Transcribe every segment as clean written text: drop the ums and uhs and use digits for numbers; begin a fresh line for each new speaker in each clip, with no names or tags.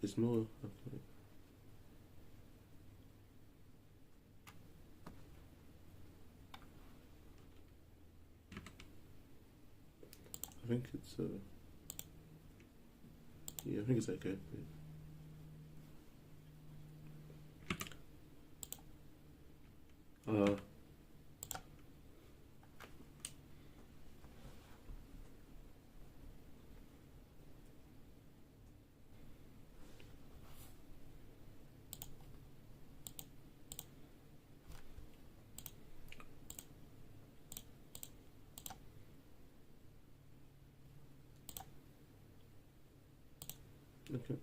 It's more. I think it's yeah, I think it's okay. Uh, okay.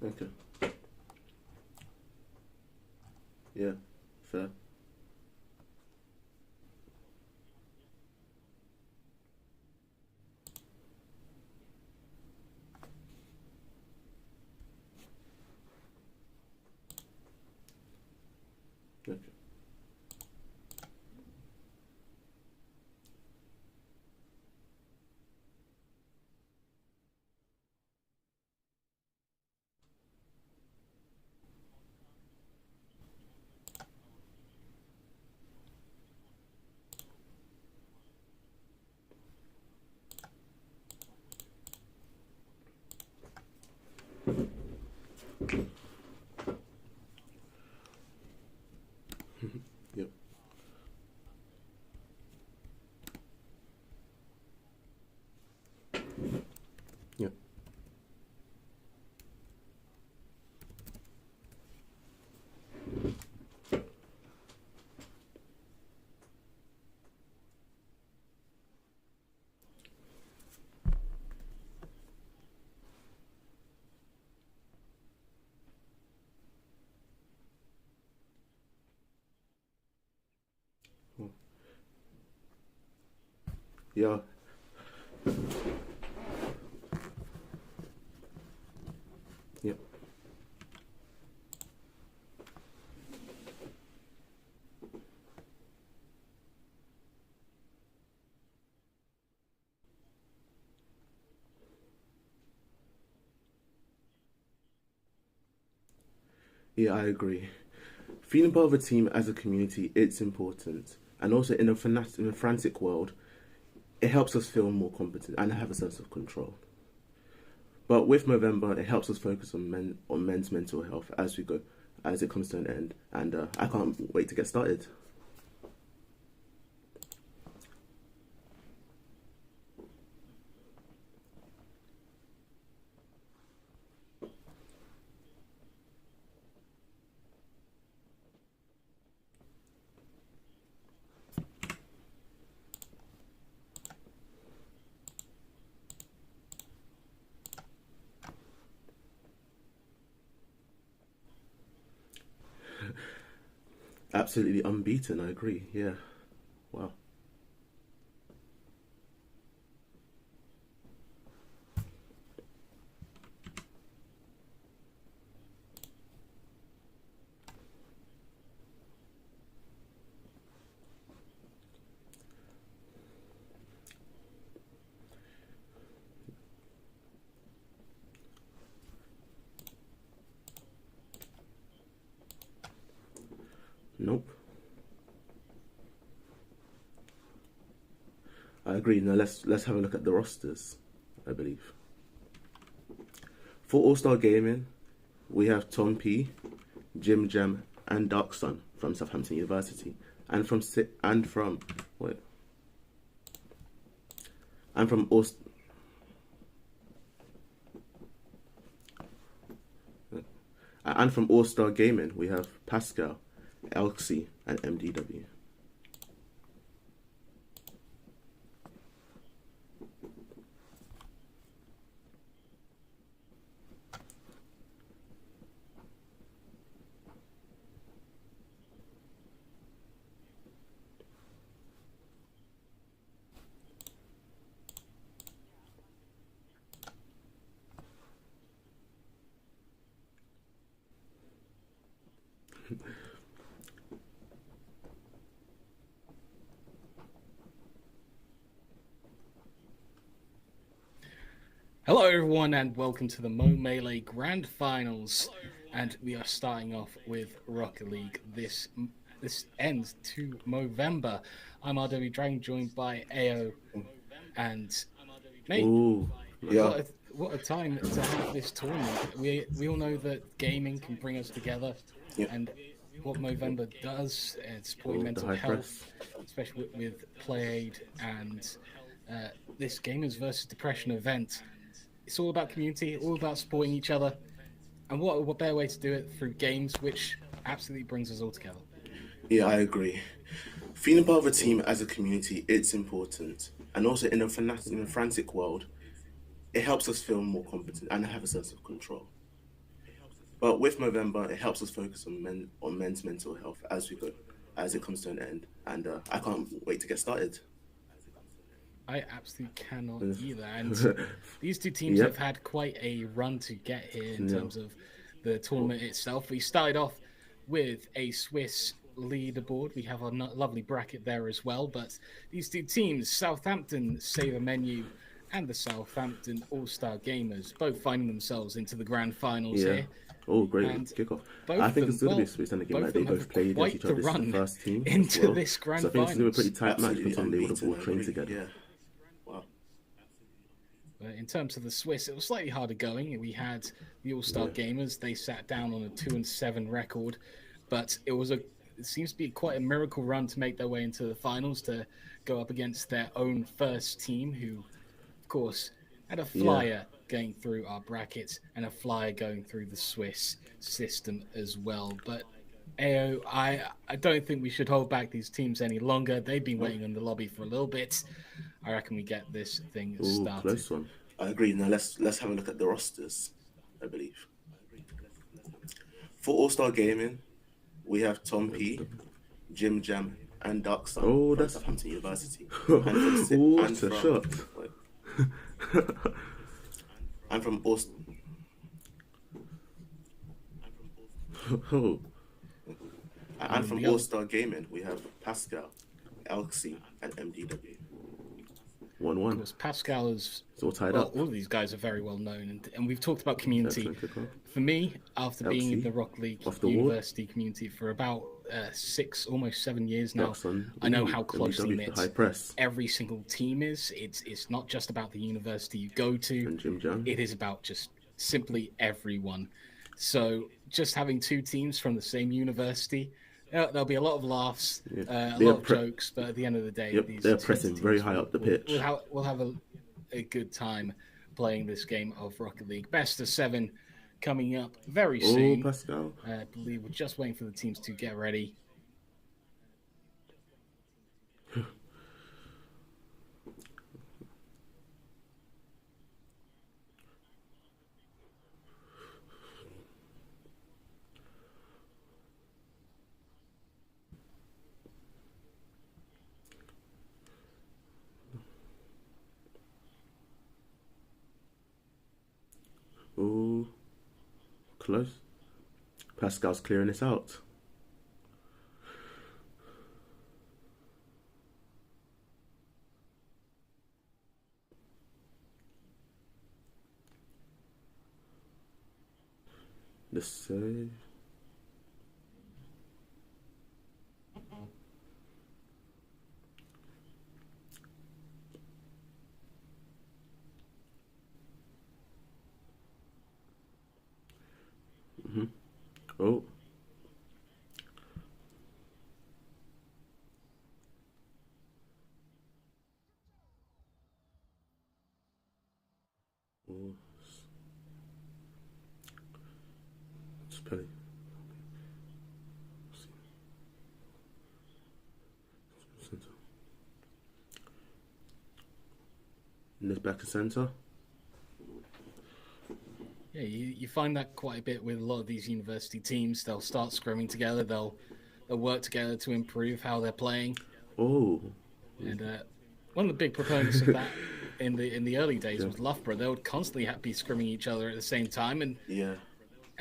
Okay. Yeah. Fair. Okay. Yep. Yep. Cool. Yeah. Yep. Yeah, I agree. Feeling part of a team as a community, it's important. And also in a frantic world, it helps us feel more competent and have a sense of control. But with November, it helps us focus on men's mental health as we go, as it comes to an end. And I can't wait to get started. Absolutely unbeaten. I agree. Yeah. Wow. Nope. I agree. Now let's have a look at the rosters. I believe for All Star Gaming, we have Tom P, Jim Jam, and Dark Sun from Southampton University, and from wait, and from All and from All Star Gaming, we have Pascal, Elxie, and MDW.
Hello everyone and welcome to the Mo Melee Grand Finals, and we are starting off with Rocket League. This ends to Movember. I'm RW Dragon, joined by AO and mate.
Ooh, yeah.
What a time to have this tournament. We all know that gaming can bring us together, and what Movember does, it's supporting mental health, especially with Play Aid and this Gamers versus Depression event. It's all about community, all about supporting each other, and what better way to do it through games, which absolutely brings us all together.
Yeah, I agree. Feeling part of a team as a community, it's important, and also in a frantic world, it helps us feel more competent and have a sense of control. But with Movember, it helps us focus on men's mental health as it comes to an end, and I can't wait to get started.
I absolutely cannot either. And these two teams have had quite a run to get here in terms of the tournament itself. We started off with a Swiss leaderboard. We have a lovely bracket there as well. But these two teams, Southampton Saver Menu and the Southampton All-Star Gamers, both finding themselves into the grand finals here.
Oh, great kickoff. I think it's going to be a Swiss and a game like they both played against each other. This is the first team
into this grand finals.
So I think it's going to be a pretty tight match considering they would have all trained together.
Yeah. In terms of the Swiss, it was slightly harder going. We had the All-Star Gamers. They sat down on a 2-7 record, but it seems to be quite a miracle run to make their way into the finals, to go up against their own first team, who, of course, had a flyer going through our brackets and a flyer going through the Swiss system as well. But AO, I don't think we should hold back these teams any longer. They've been waiting in the lobby for a little bit. I reckon we get this thing started.
Close one. I agree. Now let's have a look at the rosters, I believe. For All-Star Gaming, we have Tom P, Jim Jam, and Dark Sun from Southampton University. And from shot. And from All-Star... And from All-Star Gaming, we have Pascal, Elxie, and MDW. 1-1.
Because Pascal is
all tied up.
All of these guys are very well known, and we've talked about community. For me, after being in the Rock League University community for about 6, almost 7 years now, I know how closely knit every single team is. It's not just about the university you go to. It is about just simply everyone. So just having two teams from the same university, there'll be a lot of laughs, a lot of jokes, but at the end of the day,
they're pressing very high up the pitch.
We'll have a good time playing this game of Rocket League. Best of 7 coming up very soon.
Pascal.
I believe we're just waiting for the teams to get ready.
Ooh, close. Pascal's clearing this out. The save. Ooh. Just play. Center. And this back to center.
Yeah, you find that quite a bit with a lot of these university teams. They'll start scrimming together. They'll work together to improve how they're playing.
Oh.
And one of the big proponents of that in the early days was Loughborough. They would constantly be scrimming each other at the same time. And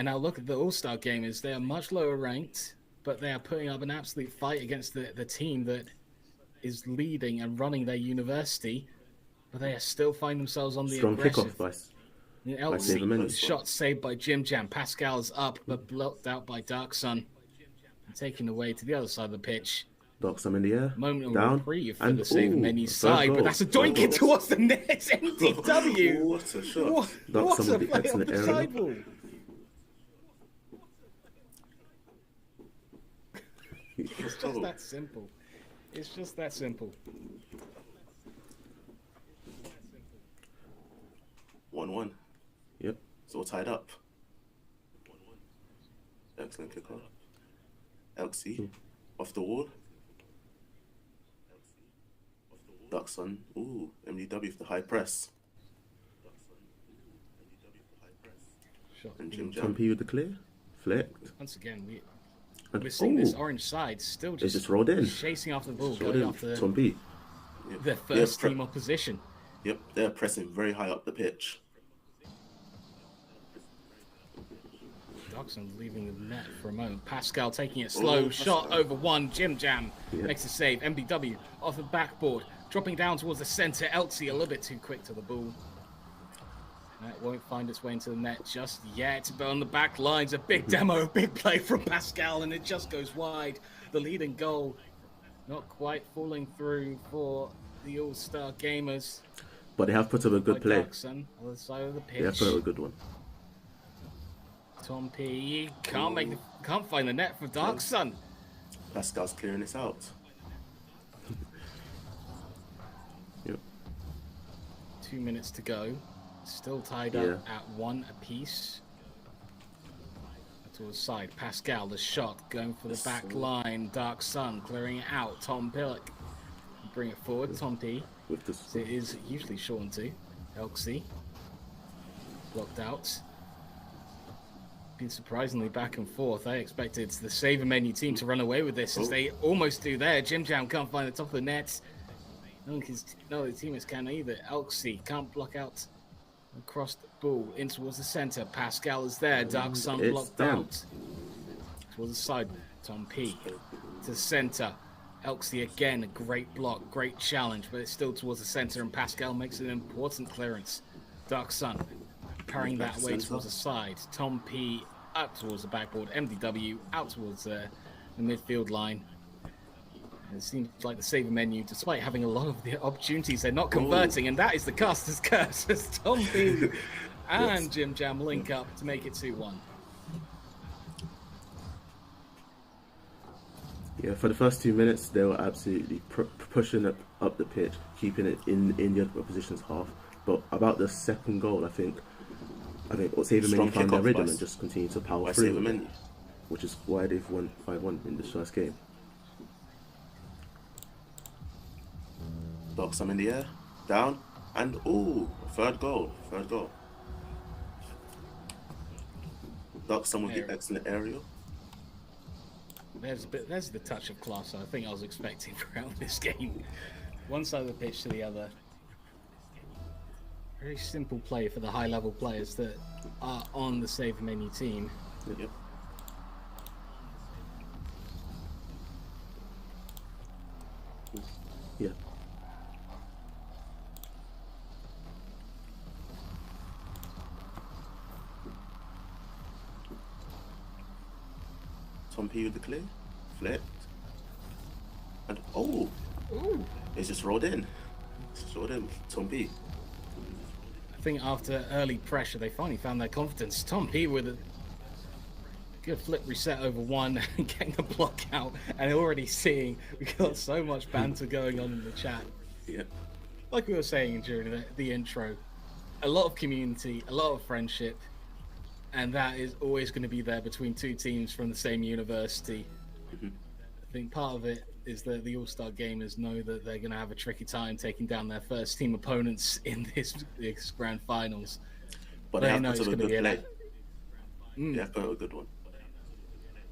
now look at the All-Star Gamers. They are much lower ranked, but they are putting up an absolute fight against the team that is leading and running their university. But they still find themselves on the
strong
aggressive.
Kickoff
Elsie, shot saved by Jim Jam. Pascal is up, but blocked out by Dark Sun. And taken away to the other side of the pitch.
Dark Sun in the air.
Moment of
down,
reprieve for
and
the save menu side,
goal.
but that's a doink it towards the net. It's MDW.
What a shot.
What a play off the sidewall. It's just that simple. It's just that simple.
1-1.
Yep.
It's all tied up. Excellent kick off. Elsie off the wall. Dark Sun. Ooh, MDW for the high press.
Shot.
And Jim
Tom
Jam.
P with the clear. Flicked.
Once again,
And,
we're seeing this orange side still
It's
just
just rolled in.
chasing after the ball,
Rolled
going
in.
after
Tom P.
Yep.
their first team opposition.
Yep, they're pressing very high up the pitch.
Dawson leaving the net for a moment. Pascal taking it slow. Shot over one. Jim Jam makes a save. MBW off the backboard. Dropping down towards the centre. Elsie a little bit too quick to the ball. That won't find its way into the net just yet. But on the back lines, a big demo, a big play from Pascal, and it just goes wide. The leading goal not quite falling through for the All-Star Gamers.
But they have put up a good play.
Dawson, other side of the pitch.
They have put up a good one.
Tom P can't find the net for Dark Sun.
Pascal's clearing this out.
Yep.
2 minutes to go. Still tied up at 1 apiece. To the side. Pascal, the shot going for the back line. Dark Sun clearing it out. Tom Pillock. Bring it forward. Tom P.
With this.
It is usually Sean too. Elksy. Blocked out. Been surprisingly back and forth. I expected the Saver Menu team to run away with this as they almost do there. Jim Jam can't find the top of the net. No, the teammates can either. Elksy can't block out across the ball in towards the centre. Pascal is there. Dark Sun blocked out. Towards the side. Tom P. To the centre. Elksy again, a great block, great challenge, but it's still towards the centre, and Pascal makes an important clearance. Dark Sun carrying that way towards the side. Tom P up towards the backboard. MDW out towards the midfield line. And it seems like the Saver Menu, despite having a lot of the opportunities, they're not converting, and that is the caster's curse as Tom P and Jim Jam link up to make it 2-1.
Yeah, for the first 2 minutes, they were absolutely pushing up the pitch, keeping it in the opposition's half. But about the second goal, I think Saver Menu found their rhythm and just continued to power through, which is why they've won 5-1 in this first game.
Dark Sun in the air, down, and third goal. Dark Sun with the excellent aerial.
There's the touch of class I think I was expecting throughout this game. One side of the pitch to the other. Very simple play for the high-level players that are on the Saver Menu team.
Yep.
Yeah.
Tom P with the clear, flipped, and it's just rolled in. Tom P.
I think after early pressure, they finally found their confidence. Tom P with a good flip reset over one and getting the block out, and already seeing we've got so much banter going on in the chat.
Yeah.
Like we were saying during the intro, a lot of community, a lot of friendship, and that is always going to be there between two teams from the same university. I think part of it is that the All-Star gamers know that they're going to have a tricky time taking down their first team opponents in this grand finals.
But they have
know
put
it's
up a
going to
good
be
play. They have put up a good one.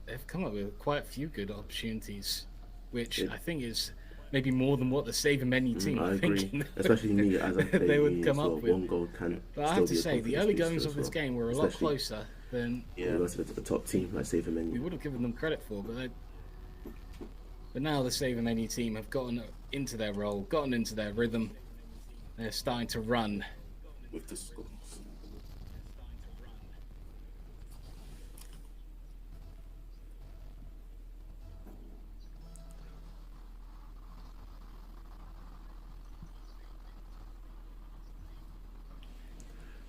They've come up with quite a few good opportunities, which I think is maybe more than what the Save Menu team
I
are
agree.
thinking.
Especially me as I play
they would
me
come
as
up
well.
with.
One goal can.
But I have to say, the early goings of this game were a lot closer than
versus the top team like Save Menu.
we would have given them credit for. But now the Save Menu team have gotten into their role, gotten into their rhythm. They're starting to run
with the scores.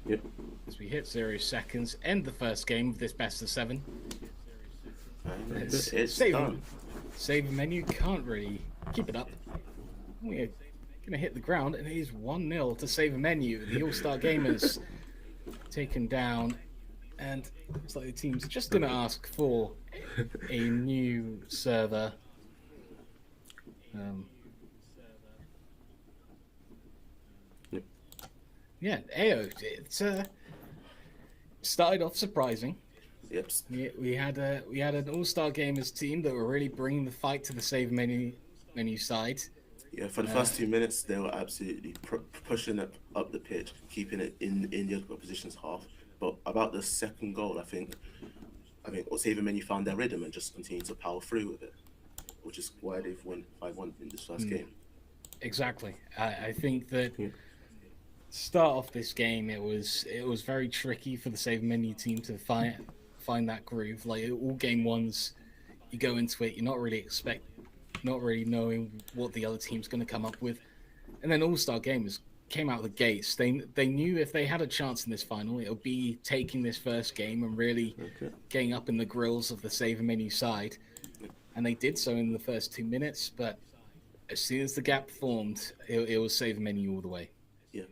Yep.
As we hit 0 seconds, end the first game of this best of 7.
It's done.
Save Menu can't really keep it up. We're going to hit the ground, and it is 1-0 to Save Menu. The All-Star Gamers taken down, and looks like the team's just going to ask for a new server. Yeah, AO, it's started off surprising.
Yep.
We had an All-Star Gamers team that were really bringing the fight to the Save Menu side.
Yeah, for the first 2 minutes, they were absolutely pushing it up the pitch, keeping it in the opposition's half. But about the second goal, I think Save Menu found their rhythm and just continued to power through with it, which is why they've won 5-1 in this first game.
Exactly. I think that start off this game, it was very tricky for the Save Menu team to find that groove. Like all game ones, you go into it, you're not really knowing what the other team's going to come up with, and then All-Star Gamers came out of the gates. They knew if they had a chance in this final, it'll be taking this first game and really getting up in the grills of the Save Menu side, and they did so in the first 2 minutes. But as soon as the gap formed, it was Save Menu all the way.
Yeah.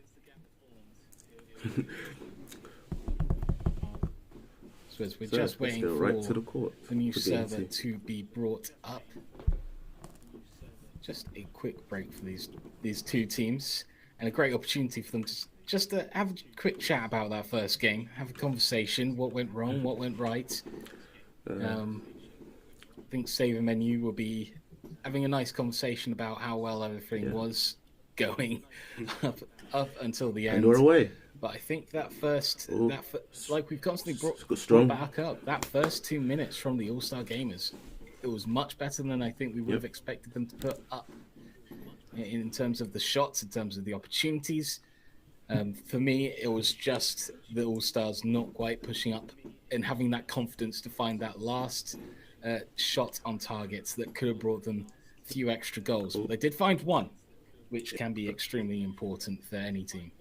So we're just waiting for
right to the court
the new server to be brought up. Just a quick break for these two teams, and a great opportunity for them just to have a quick chat about that first game, have a conversation, what went wrong, what went right. I think Save Menu will be having a nice conversation about how well everything was going up until the end.
And we're away.
But I think that like we've constantly brought back up, that first 2 minutes from the All-Star Gamers, it was much better than I think we would have expected them to put up in terms of the shots, in terms of the opportunities. For me, it was just the All-Stars not quite pushing up and having that confidence to find that last shot on targets that could have brought them a few extra goals. But they did find one, which can be extremely important for any team.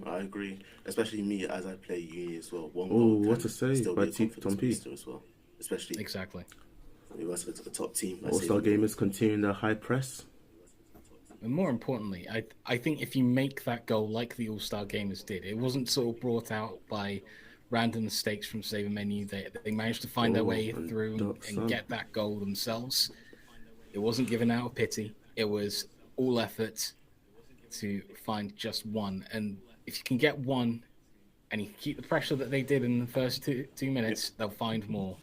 I agree, especially me as I play uni as well. One
Oh,
goal
what
can
to say
still
by
be a confidence
Tom P
booster as well, especially
Exactly.
versus the top team. like
All-Star
Save Menu.
Gamers continuing their high press.
And more importantly, I think if you make that goal like the All-Star Gamers did, it wasn't sort of brought out by random mistakes from Save Menu. They managed to find their way through and get that goal themselves. It wasn't given out of pity. It was all effort to find just one. And if you can get one and you can keep the pressure that they did in the first two minutes, they'll find more.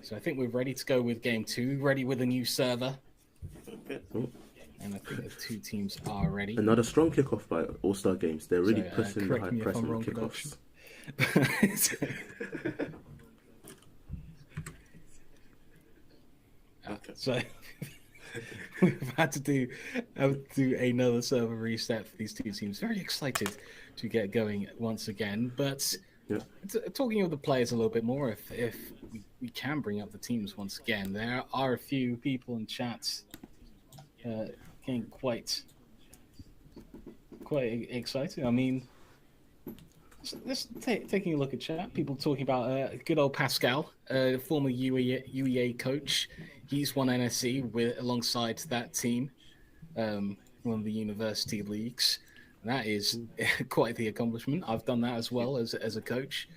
So I think we're ready to go with game 2, ready with a new server. And I think the two teams are ready.
Another strong kickoff by All-Star Games. They're really
So,
pushing the
correct
high
me if
press
I'm
on
wrong,
kickoffs.
So we've had to do another server reset for these two teams. Very excited to get going once again. But talking of the players a little bit more, if we can bring up the teams once again, there are a few people in chats getting quite excited. I mean, let's taking a look at chat. People talking about good old Pascal, former UEA coach. He's won NSC alongside that team, one of the university leagues. And that is quite the accomplishment. I've done that as well as a coach.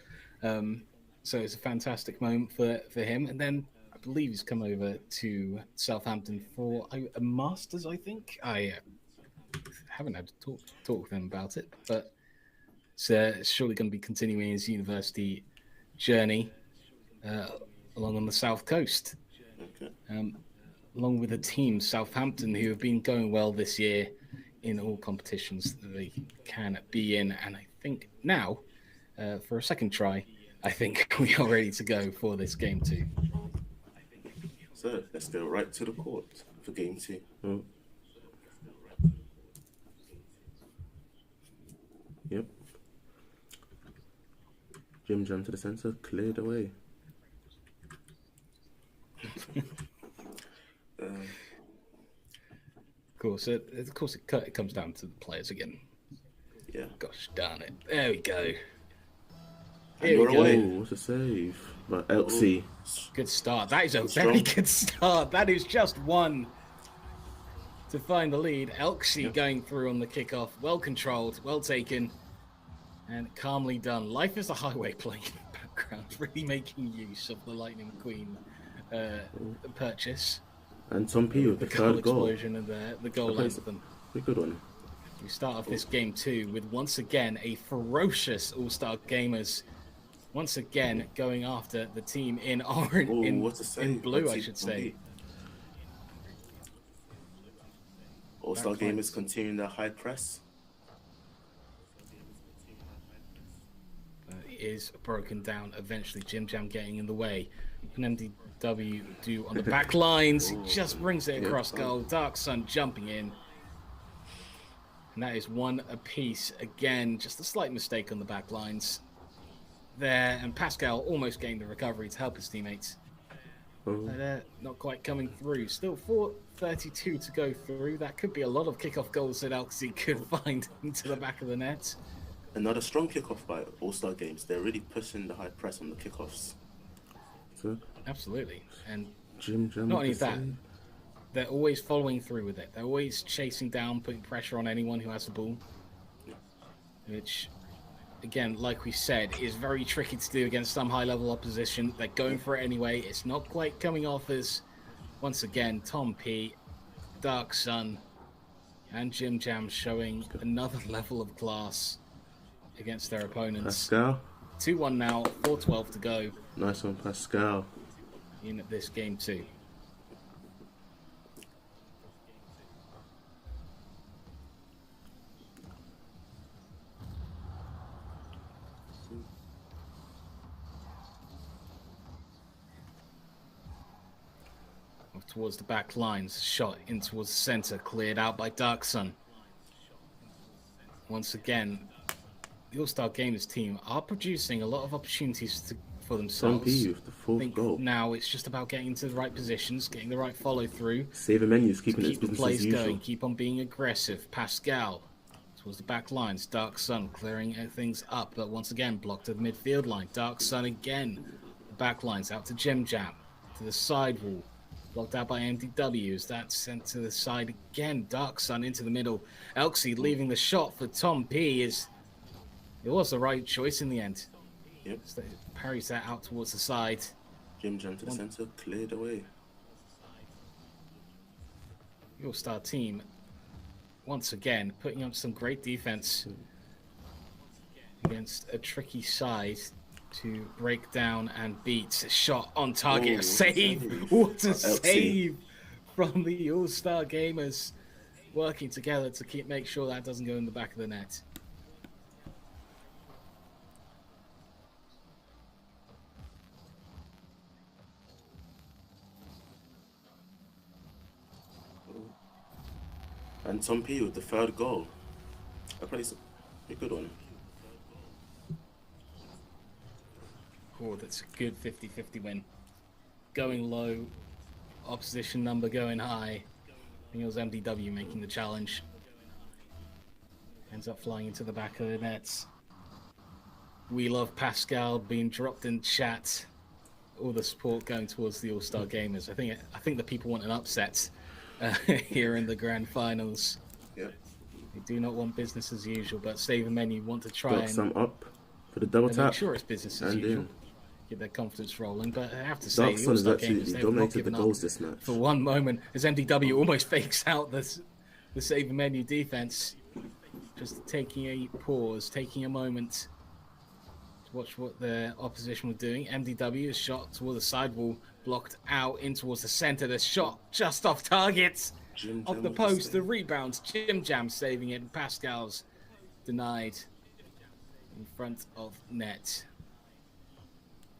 So it's a fantastic moment for him. And then I believe he's come over to Southampton for a Masters, I think. I haven't had to talk with him about it, but it's surely going to be continuing his university journey along on the south coast.
Okay.
Along with the team, Southampton, who have been going well this year in all competitions that they can be in. And I think now, for a second try, I think we are ready to go for this game 2.
So let's go right to the court for game 2.
Oh. Yep. Jim Jam to the centre, cleared away.
Of course, it comes down to the players again.
Yeah.
Gosh darn it! There we go.
And
Here we
you're
go.
away.
Oh, what a save. But Elksy.
Good start. That is a
Strong.
very good start. That is just one to find the lead. Elksy going through on the kickoff. Well controlled, well taken, and calmly done. Life is a highway playing in the background, really making use of the Lightning Queen purchase.
And Tom P with the
goal
third goal.
explosion and the goal anthem.
Pretty good one.
We start off this game 2 with once again a ferocious All-Star Gamers. Once again going after the team in orange,
Oh, what a save.
in blue,
Let's
I
see
should
Tom
say.
P. All-Star
Back
Gamers continuing their high press.
Is broken down eventually. Jim Jam getting in the way. An MDW do on the back lines. He just brings it across goal. Dark Sun jumping in. And that is one apiece. Again, just a slight mistake on the back lines there. And Pascal almost gained the recovery to help his teammates. But not quite coming through. Still 4:32 to go through. That could be a lot of kickoff goals that Elksy could find into the back of the net.
Another strong kickoff by All-Star Games. They're really pushing the high press on the kickoffs.
So,
Absolutely. And
Jim Jam.
not only
with the
that,
save.
they're always following through with it. They're always chasing down, putting pressure on anyone who has the ball. Which, again, like we said, is very tricky to do against some high-level opposition. They're going for it anyway. It's not quite coming off as, once again, Tom P, Dark Sun, and Jim Jam showing another level of class against their opponents.
Pascal.
2-1 now, 4:12 to go
Nice one, Pascal.
in this game 2. Off towards the back lines, shot in towards the center, cleared out by Dark Sun. Once again, the All-Star Gamers team are producing a lot of opportunities for
Tom
themselves.
P with the
I
fourth
think
goal.
now it's just about getting into the right positions, getting the right follow-through,
Saving menus, keeping its
keep the
business
plays
as usual.
going, keep on being aggressive. Pascal towards the back lines, Dark Sun clearing things up, but once again blocked at the midfield line. Dark Sun again, the back lines out to Jim Jam, to the side wall, blocked out by MDWs. That's sent to the side again. Dark Sun into the middle. Elksy leaving the shot for Tom P. It was the right choice in the end.
Yep.
So parries that out towards the side.
Jim Jam to the centre, cleared away.
The All-Star team, once again, putting up some great defense against a tricky side to break down and beat. A shot on target,
Oh,
a save! What a save from the All-Star Gamers, working together to make sure that doesn't go in the back of the net.
And Tom P with the third goal. I place a good one.
Oh, that's a good 50-50 win. Going low, opposition number going high. I think it was MDW making the challenge. Ends up flying into the back of the nets. We love Pascal being dropped in chat. All the support going towards the All-Star Gamers. I think the people want an upset here in the grand finals.
Yeah.
They do not want business as usual, but Save Menu want to try
Got
and
some up for the double
make
tap.
sure it's business as
And
usual.
in.
Get their confidence rolling, but I have to say,
Dark
the
Sun has
All-Star
absolutely
Gamers, they've not
dominated the
given
goals
up
this match.
for one moment as MDW almost fakes out the Save Menu defense. Just taking a pause, taking a moment to watch what the opposition were doing. MDW is shot toward the sidewall, blocked out in towards the center. The shot just off target. Off the post, the rebounds. Jim Jam saving it, and Pascal's denied in front of net.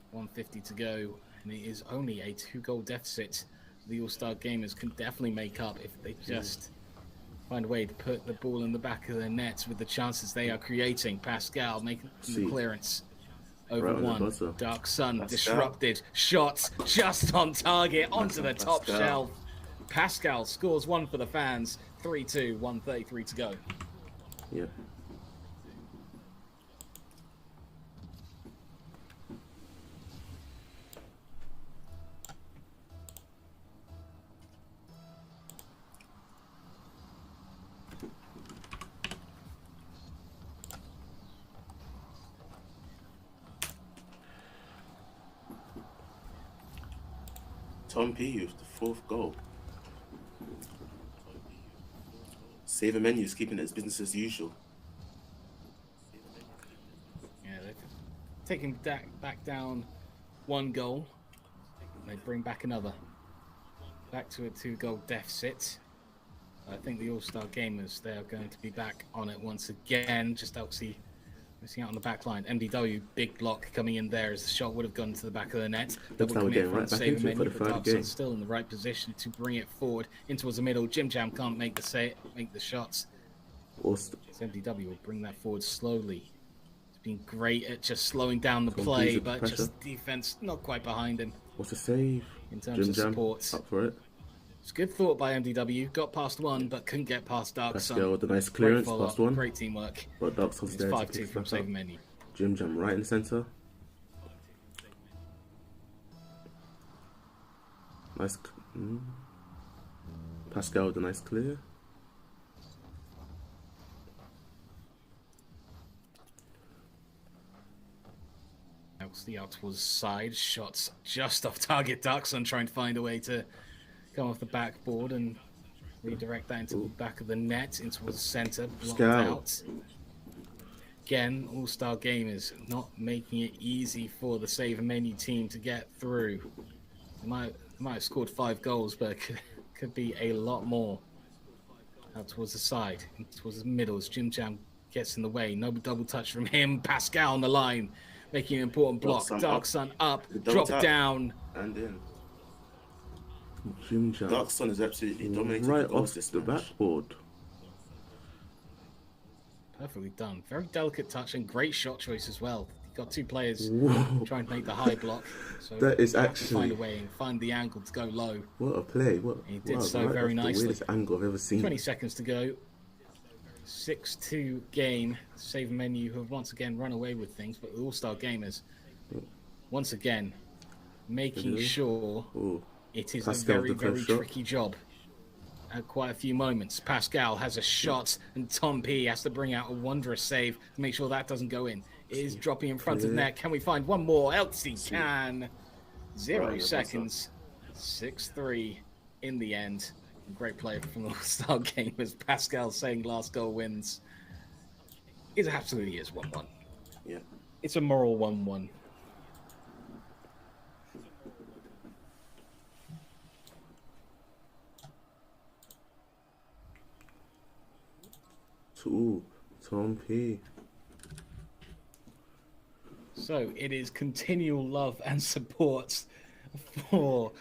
150 to go, and it is only a 2-goal deficit. The All-Star Gamers can definitely make up if they just find a way to put the ball in the back of their nets with the chances they are creating. Pascal making the clearance over one. Dark Sun disrupted. Shots just on target, onto the top shelf. Pascal scores one for the fans. 3-2, 1:33 to go.
Yeah.
Tom P with the 4th goal. Save Menu is keeping it as business as usual.
Yeah, they've taken back down 1 goal. They bring back another. Back to a 2-goal deficit. I think the All-Star Gamers, they are going to be back on it once again. Just obviously missing out on the back line. MDW, big block coming in there as the shot would have gone to the back of the net.
Looks like we're getting right back into it for the third game.
Still in the right position to bring it forward in towards the middle. Jim Jam can't make the shots. MDW will bring that forward slowly. It's been great at just slowing down the play, but just defense not quite behind him.
What's a save?
In terms of support.
Up for it.
It's good thought by MDW. Got past one, but couldn't get past Dark Sun.
Pascal with a nice clearance past one.
Great teamwork.
But Dark Sun's there.
5-2 from Save Menu.
Jim Jam right in the centre. Nice. Pascal with a nice clear.
The out was side shots just off target. Dark Sun trying to find a way to come off the backboard and redirect that into the back of the net, into the center, blocked out. Again, All-Star Gamers not making it easy for the Save Menu team to get through. They might have scored 5 goals, but it could be a lot more. Out towards the side, towards the middle, as Jim Jam gets in the way. No double touch from him. Pascal on the line, making an important block. Dark Sun up, drop down.
And in.
Jim Jam.
Dark Sun is absolutely dominating
right
the
off
this
the
match.
backboard.
Perfectly done. Very delicate touch and great shot choice as well. Got 2 players trying to make the high block. So
that is actually
find a way and find the angle to go low.
What a play!
He did so very nicely.
The weirdest angle I've ever seen.
20 seconds to go. 6-2 game. Save Menu who have once again run away with things, but the All-Star Gamers once again making sure it is
Pascal
a very, very tricky job. At quite a few moments, Pascal has a shot, and Tom P has to bring out a wondrous save to make sure that doesn't go in. It is dropping in front of net. Can we find one more? Elsie can. 0 seconds. 6-3 in the end. Great play from the All-Star Gamers. Pascal saying last goal wins. It absolutely is 1-1.
Yeah.
It's a moral 1-1.
Ooh, Tom P.
So it is continual love and support for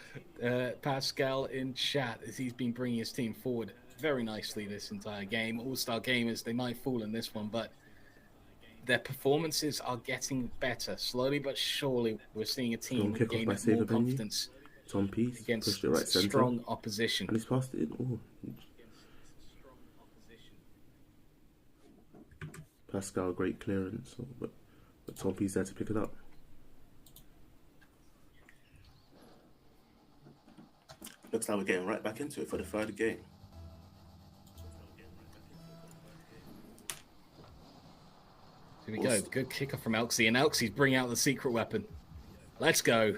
Pascal in chat as he's been bringing his team forward very nicely this entire game. All-Star Gamers, they might fall in this one, but their performances are getting better. Slowly but surely, we're seeing a team gain more confidence
Tom P
against
right
strong opposition.
And he's passed it in. Ooh. Pascal, great clearance, but Tom P's there to pick it up.
Looks like we're getting right back into it for the 3rd game.
Here we go. Good kicker from Elksy, and Elksy's bringing out the secret weapon. Let's go.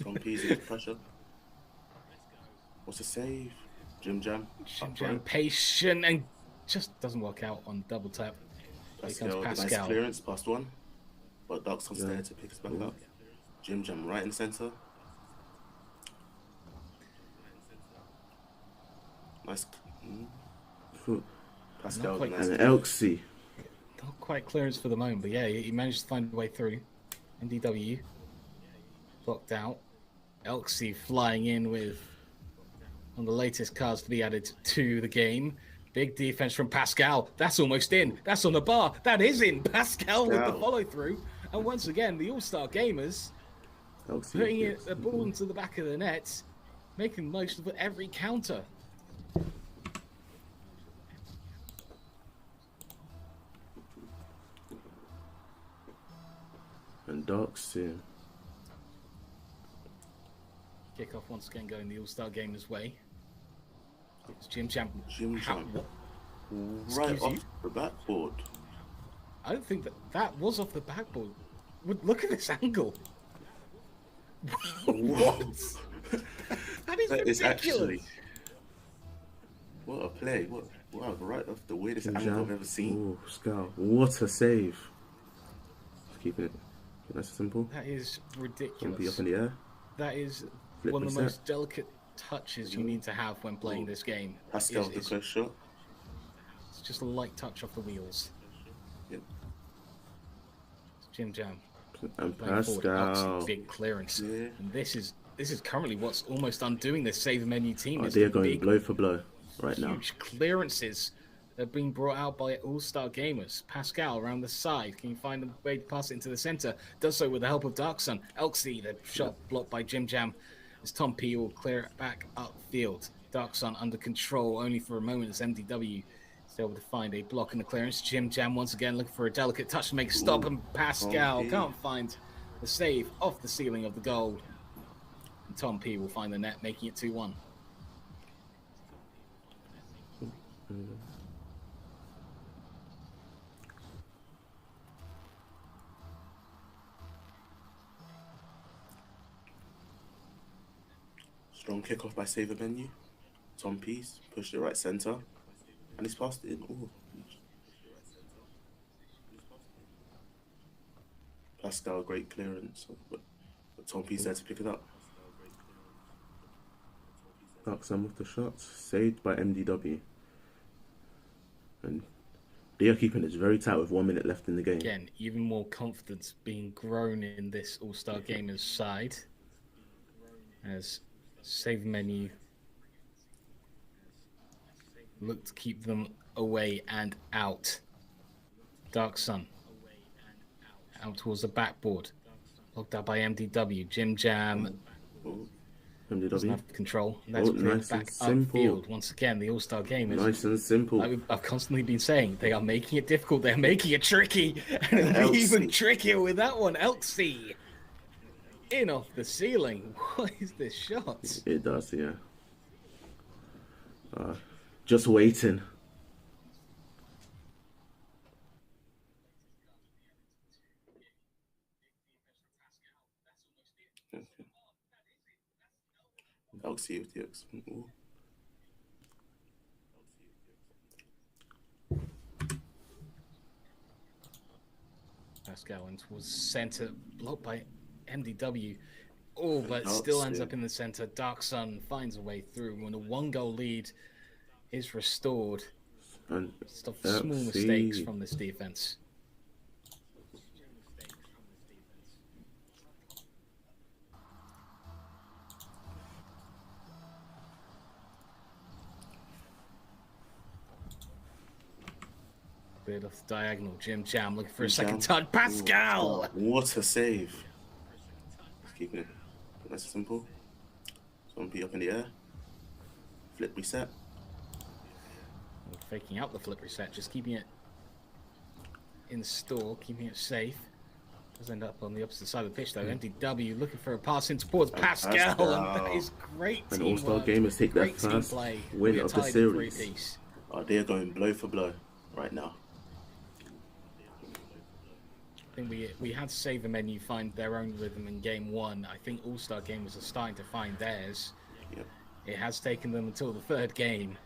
Tom Pease into pressure. What's a save? Jim Jam.
Jim Jam patient and just doesn't work out on double tap.
Pascal, nice clearance past one. But Darkson's there to pick us back up. Jim Jam right in the center. Nice. Pascal nice.
And Elksy.
Not quite clearance for the moment, but yeah, he managed to find a way through. MDW blocked out. Elksy flying in with one of the latest cards to be added to the game. Big defense from Pascal. That's almost in. That's on the bar. That is in. Pascal with the follow through. And once again, the All-Star Gamers putting the ball into the back of the net, making most of every counter.
And Darksy.
Kickoff once again going the All-Star Gamers way. It's Jim Jam.
Right off the backboard.
I don't think that was off the backboard. Look at this angle. What? That is ridiculous.
Actually... What a play. Wow, right off the weirdest angle I've ever seen.
Oh, Scout. What a save. Just keeping it nice and simple.
That is ridiculous.
Be up in the air.
That is one of the most delicate touches you need to have when playing this game.
Pascal the close shot.
It's just a light touch off the wheels.
Yep.
Jim Jam.
And Pascal.
Big clearance. Yeah. And this is currently what's almost undoing this save menu team.
They're going blow for blow right now.
Huge clearances that are being brought out by All-Star Gamers. Pascal around the side. Can you find a way to pass it into the center? Does so with the help of Darksun. Elksy, the shot blocked by Jim Jam. As Tom P will clear it back upfield. Darksun under control only for a moment as MDW is able to find a block in the clearance. Jim Jam once again looking for a delicate touch to make a stop, and Pascal can't find the save off the ceiling of the goal. And Tom P will find the net, making it 2-1.
Strong kickoff by Saver Menu. Tom Pease pushed it right center, and he's passed it in. Ooh. Pascal, great clearance, but Tom Pease there to pick it up.
Darksun with the shots, saved by MDW. And they are keeping it very tight with 1 minute left in the game.
Again, even more confidence being grown in this All-Star Gamers side. As save menu look to keep them away and out. Darksun out towards the backboard. Locked out by MDW. Jim Jam doesn't have control. That's
nice
back
and
upfield. Once again, the All-Star game is
nice and simple.
Like I've constantly been saying, they are making it difficult. They're making it tricky. And it'll be even trickier with that one. Elksy in off the ceiling. What is this shot?
It does, yeah. Just waiting.
Elksy with the X. Ooh.
Pascal went towards center, blocked by MDW. Oh, but still ends up in the center. Darksun finds a way through when a 1-goal lead is restored. Stop small mistakes from this defense. Bit off the diagonal. Jim Jam looking for a second touch. Pascal!
What a save. Just keeping it nice and simple. Zombie up in the air. Flip reset.
Faking out the flip reset, just keeping it in store, keeping it safe. Does end up on the opposite side of the pitch though. MDW looking for a pass in towards Pascal, and that is great teamwork.
And All-Star Gamers take their first win of the series.
Oh, they are going blow for blow right now.
I think we had Save a Menu find their own rhythm in game one. I think All-Star Gamers are starting to find theirs.
Yep.
It has taken them until the third game,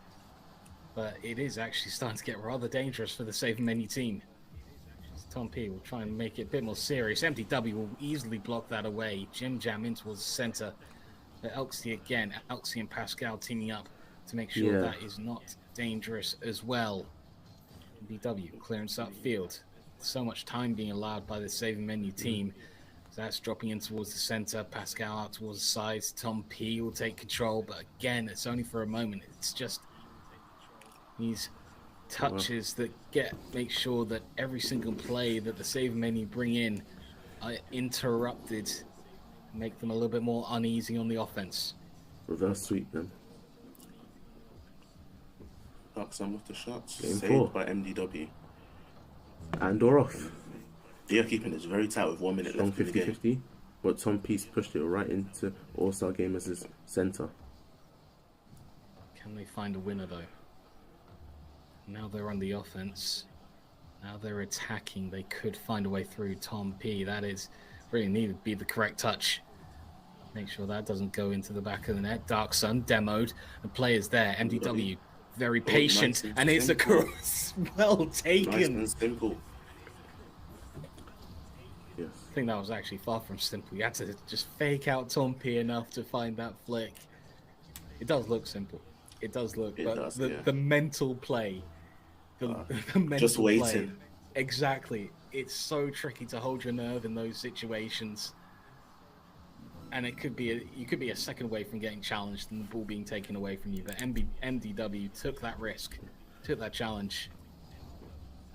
but it is actually starting to get rather dangerous for the Save a Menu team. Tom P will try and make it a bit more serious. MDW will easily block that away. Jim Jam in towards the center. Elxie again. Elxie and Pascal teaming up to make sure that is not dangerous as well. MDW clearance upfield. So much time being allowed by the Save a Menu team. So that's dropping in towards the center. Pascal out towards the sides. Tom P will take control, but again, it's only for a moment. It's just these touches that make sure that every single play that the Save a Menu bring in are interrupted, make them a little bit more uneasy on the offense.
Reverse sweep them.
Dark Sun with the shots.
Game
Saved
4
by MDW.
And or off.
They are keeping this very tight with 1 minute
Strong
left in the game.
50-50. But Tom Peace pushed it right into All-Star Gamers' center.
Can they find a winner though? Now they're on the offense. Now they're attacking. They could find a way through Tom P. That is really needed to be the correct touch. Make sure that doesn't go into the back of the net. Dark Sun demoed. The player's there. MDW very patient,
nice
and it's a cross. Well taken.
Nice and simple.
Yes.
I think that was actually far from simple. You had to just fake out Tom P enough to find that flick. It does look simple. It does look, but the mental play, the mental
just waiting.
Play, exactly. It's so tricky to hold your nerve in those situations, and you could be a second away from getting challenged and the ball being taken away from you. But MDW took that risk, took that challenge,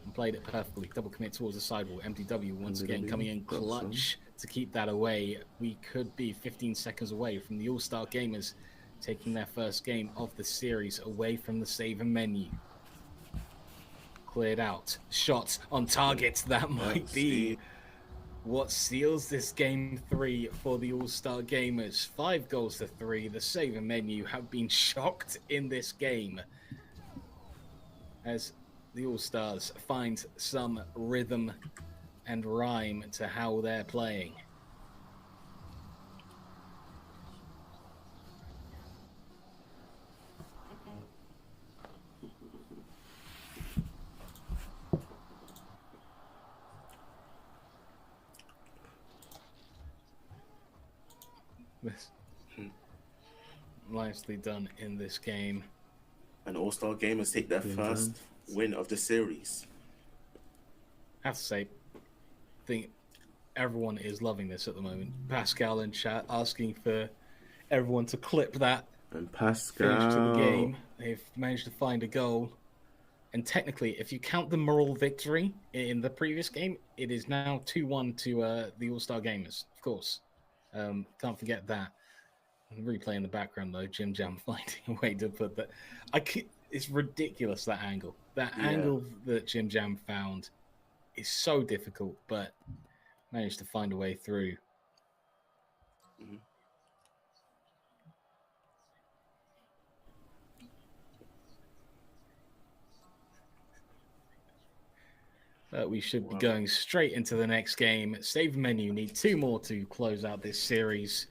and played it perfectly. Double commit towards the sidewall. MDW once again coming in clutch to keep that away. We could be 15 seconds away from the All-Star Gamers taking their first game of the series away from the Save a Menu. Cleared out. Shots on target. That might be what seals this game 3 for the All-Star Gamers. 5 goals to 3. The Save a Menu have been shocked in this game as the All-Stars find some rhythm and rhyme to how they're playing. Nicely done in this game.
And All-Star Gamers take their first win of the series.
I have to say, I think everyone is loving this at the moment. Pascal in chat asking for everyone to clip that.
And Pascal.
Finish to the game. They've managed to find a goal. And technically, if you count the moral victory in the previous game, it is now 2-1 to the All-Star Gamers, of course. Can't forget that. Replay in the background though, Jim Jam finding a way to put that. It's ridiculous, that angle. That angle that Jim Jam found is so difficult, but managed to find a way through. But we should be going straight into the next game. Save Menu need 2 more to close out this series.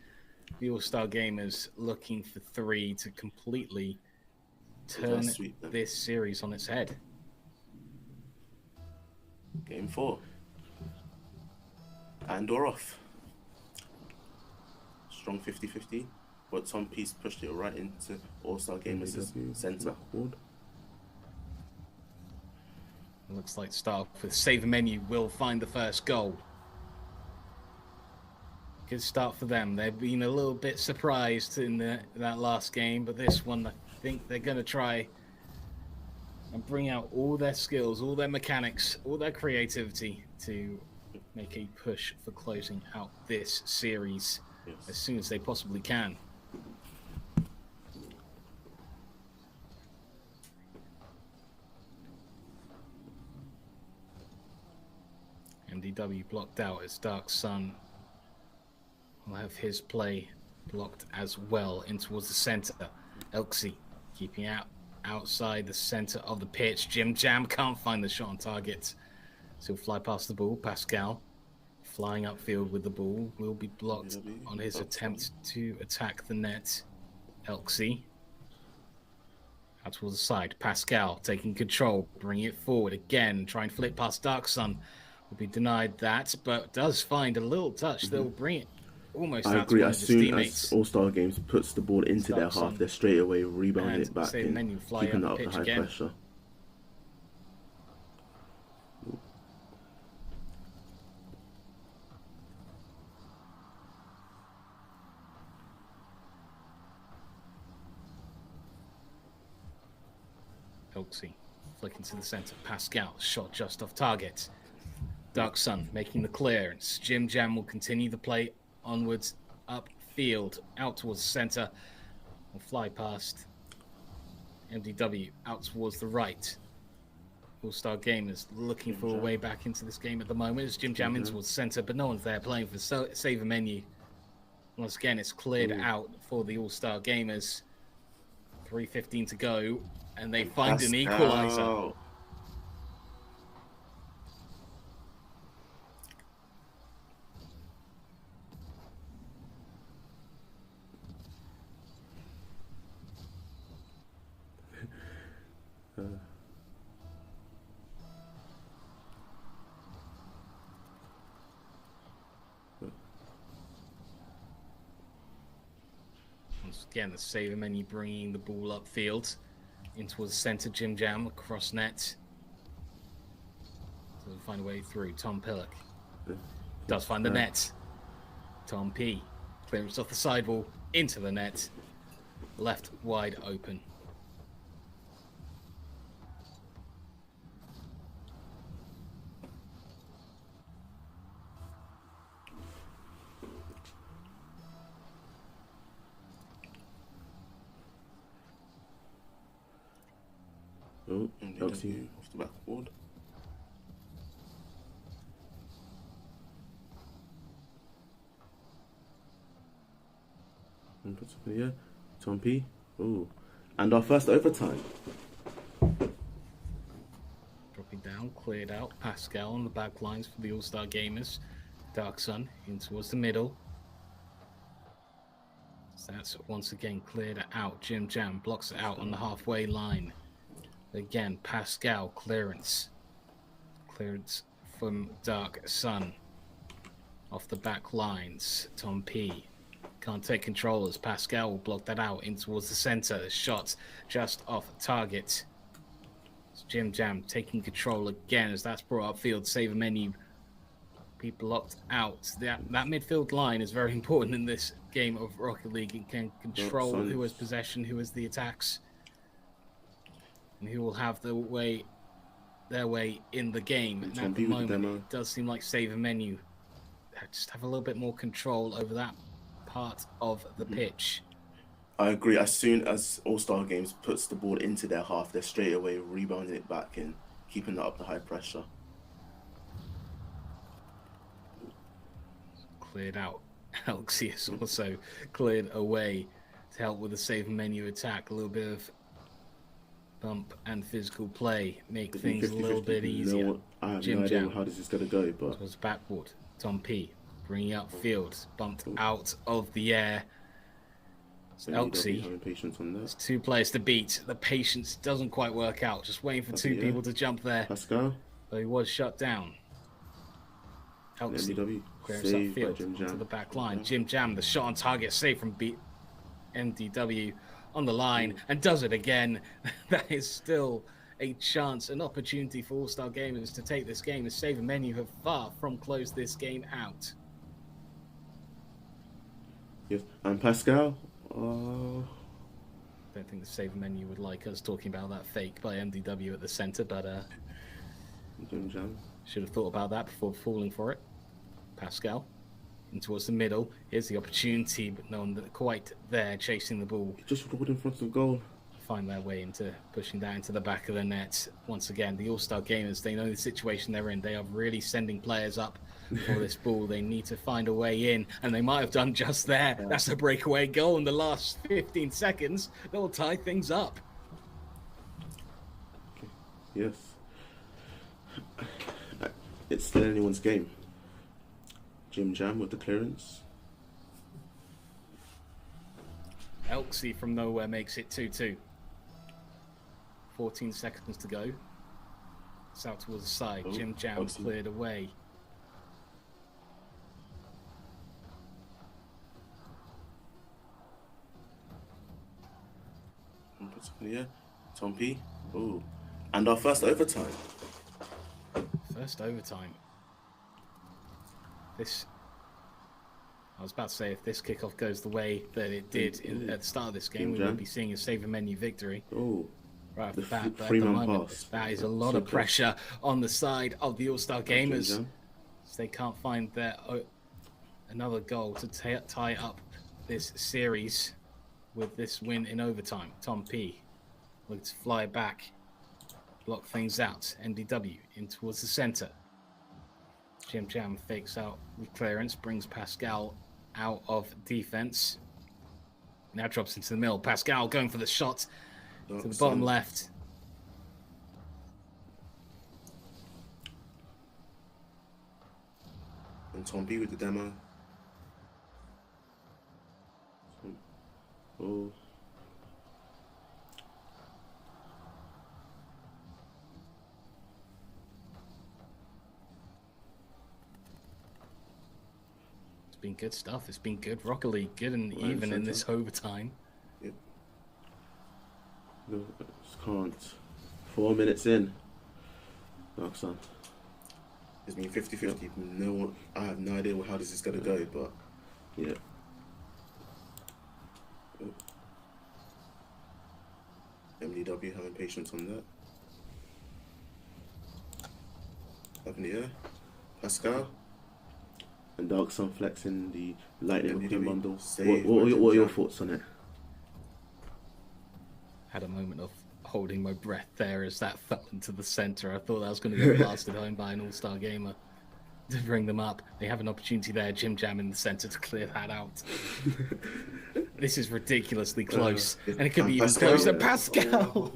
The All-Star Gamers looking for 3 to completely turn this series on its head.
Game 4. And or off. Strong 50-50. But Tom Peace pushed it right into All-Star Gamers' center.
It looks like start with Save Menu will find the first goal. Good start for them. They've been a little bit surprised in that last game, but this one, I think they're going to try and bring out all their skills, all their mechanics, all their creativity to make a push for closing out this series as soon as they possibly can. MDW blocked out as Dark Sun will have his play blocked as well in towards the center. Elxie keeping outside the center of the pitch. Jim Jam can't find the shot on target. So he'll fly past the ball. Pascal flying upfield with the ball, will be blocked
MDW,
on his attempt to attack the net. Elksey out towards the side. Pascal taking control, bringing it forward again, try and flip past Darksun. Will be denied that, but does find a little touch that will bring it almost
I
out
agree.
to one
As
of his
soon
teammates.
as All Star Games puts the ball into their
Darksun
half, they're straight away rebounding
and
it back
Save
in,
Menu fly
keeping
up
up
the
the
pitch
high
again.
pressure.
Elksey flicking to the center. Pascal shot just off target. Darksun making the clearance. Jim Jam will continue the play onwards upfield out towards the center. Will fly past MDW out towards the right. All-Star Gamers looking for a way back into this game at the moment. It's Jim Jam in towards the center, but no one's there playing for Save a Menu. Once again, it's cleared out for the All-Star Gamers. 3:15 to go, and they find an equalizer. Once again, the Saver Menu bringing the ball upfield in towards the center. Jim Jam across net. Doesn't find a way through. Tom Pillock does find the net. Tom P. Clearance off the sidewall into the net. Left wide open.
Oh,
MDW off the backboard.
Yeah, Tom P. Oh, and our first overtime.
Dropping down, cleared out. Pascal on the back lines for the All-Star Gamers. Darksun in towards the middle. So that's once again cleared out. Jim Jam blocks it out on the halfway line. Again, Pascal clearance. Clearance from Darksun. Off the back lines. Tom P. Can't take control as Pascal will block that out in towards the center. Shot just off target. It's Jim Jam taking control again as that's brought upfield. Save a Menu. People locked out. That midfield line is very important in this game of Rocket League. It can control who has possession, who has the attacks, and who will have their way in the game. And at the moment, it does seem like Save a Menu just have a little bit more control over that part of the pitch.
I agree. As soon as All-Star Games puts the ball into their half, they're straight away rebounding it back in, keeping it up the high pressure.
Cleared out. Elksey is also cleared away to help with the Save Menu attack. A little bit of bump and physical play make things a little bit easier.
I have no idea how this is going to go, but
it was backward. Tom P. bringing up field, bumped out of the air. So Elksey has 2 players to beat. The patience doesn't quite work out. Just waiting for 2 people to jump there.
Pascal.
But he was shut down. Elksey clears up field to the back line. Jim Jam, the shot on target, save from MDW on the line, and does it again. That is still a chance, an opportunity for All-Star Gamers to take this game. As Save a Menu have far from closed this game out.
Yes, and Pascal.
I don't think the Save a Menu would like us talking about that fake by MDW at the center, but should have thought about that before falling for it. Pascal in towards the middle. Here's the opportunity, but no one quite there chasing the ball.
Just rolled in front of goal.
Find their way into pushing that into the back of the net. Once again, the All-Star Gamers, they know the situation they're in. They are really sending players up for this ball. They need to find a way in, and they might have done just there. That's a breakaway goal in the last 15 seconds. They'll tie things up.
Yes. It's still anyone's game. Jim Jam with the clearance.
Elksey from nowhere makes it 2-2. 14 seconds to go. It's out towards the side.
Oh,
Jim Jam
Elksey.
cleared away.
Yeah, Tom P. Oh, and our first overtime.
First overtime. I was about to say, if this kickoff goes the way that it did at the start of this game, we would be seeing a save and menu victory.
Oh,
right off the bat. But at the
three-man
moment,
pass.
that is a lot of pressure on the side of the All-Star Gamers. So they can't find their another goal to tie up this series with this win in overtime. Tom P. looking to fly back, block things out. MDW in towards the center. Jim Jam fakes out with clearance, brings Pascal out of defense. Now drops into the middle. Pascal going for the shot to the bottom left.
And Tom B with the demo.
Oh.
It's been good stuff. It's been good Rocket League, good and even in this overtime.
Yep.
No, just can't. 4 minutes in. Dark Sun.
It's been 50-50. No, I have no idea how this is going to go, but
yeah.
Oh. MDW having patience on that. Up in the air. Pascal.
And Dark Sun flexing the lightning
MDW
bundle.
save
What
by
are your
Jim
thoughts on it?
Had a moment of holding my breath there as that fell into the center. I thought that was going to get blasted home by an All-Star Gamer to bring them up. They have an opportunity there. Jim Jam in the center to clear that out. This is ridiculously close. And it could be even
Pascal.
closer. Pascal!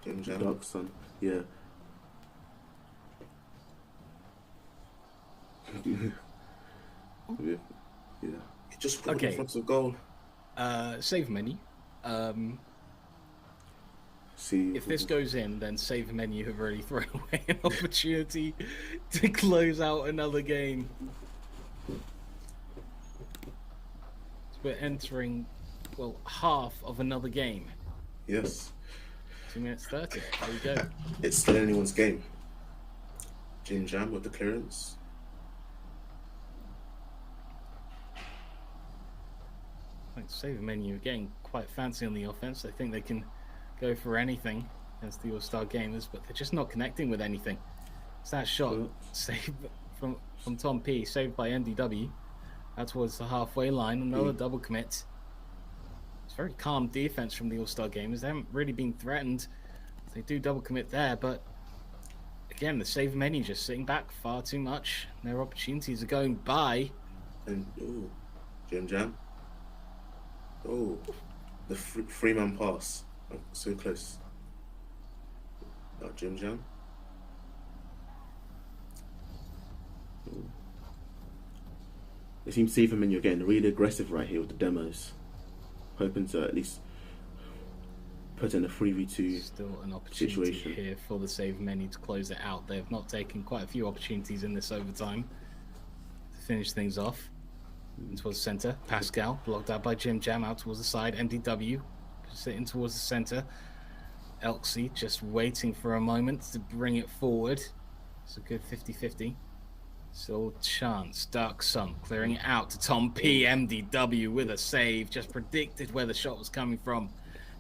Jim Jam.
Dark Sun, yeah. Yeah.
He just put
Okay.
in front of goal.
Save menu.
See
If this goes in, then save menu have already thrown away an opportunity to close out another game. So we're entering, well, half of another game.
Yes.
2 minutes 30. There we go.
It's still anyone's game. Jim Jam with the clearance.
Like save menu again, quite fancy on the offense. I think they can go for anything as the All-Star Gamers, but they're just not connecting with anything. It's that shot saved from Tom P, saved by NDW. Out towards the halfway line, another double commit. It's very calm defense from the All-Star Gamers. They haven't really been threatened. They do double commit there, but again, the save menu just sitting back far too much. Their opportunities are going by.
And ooh, Jim Jam. Oh, the three-man pass. Oh, so close. Jim Jam.
It seems safe and you're getting really aggressive right here with the demos. Hoping to at least put in a 3v2
Still an opportunity
situation
here for the save menu to close it out. They have not taken quite a few opportunities in this overtime to finish things off. Towards the center, Pascal blocked out by Jim Jam out towards the side. MDW sitting towards the center. Elksey just waiting for a moment to bring it forward. It's a good 50-50. Still chance. Dark Sun clearing it out to Tom P. MDW with a save. Just predicted where the shot was coming from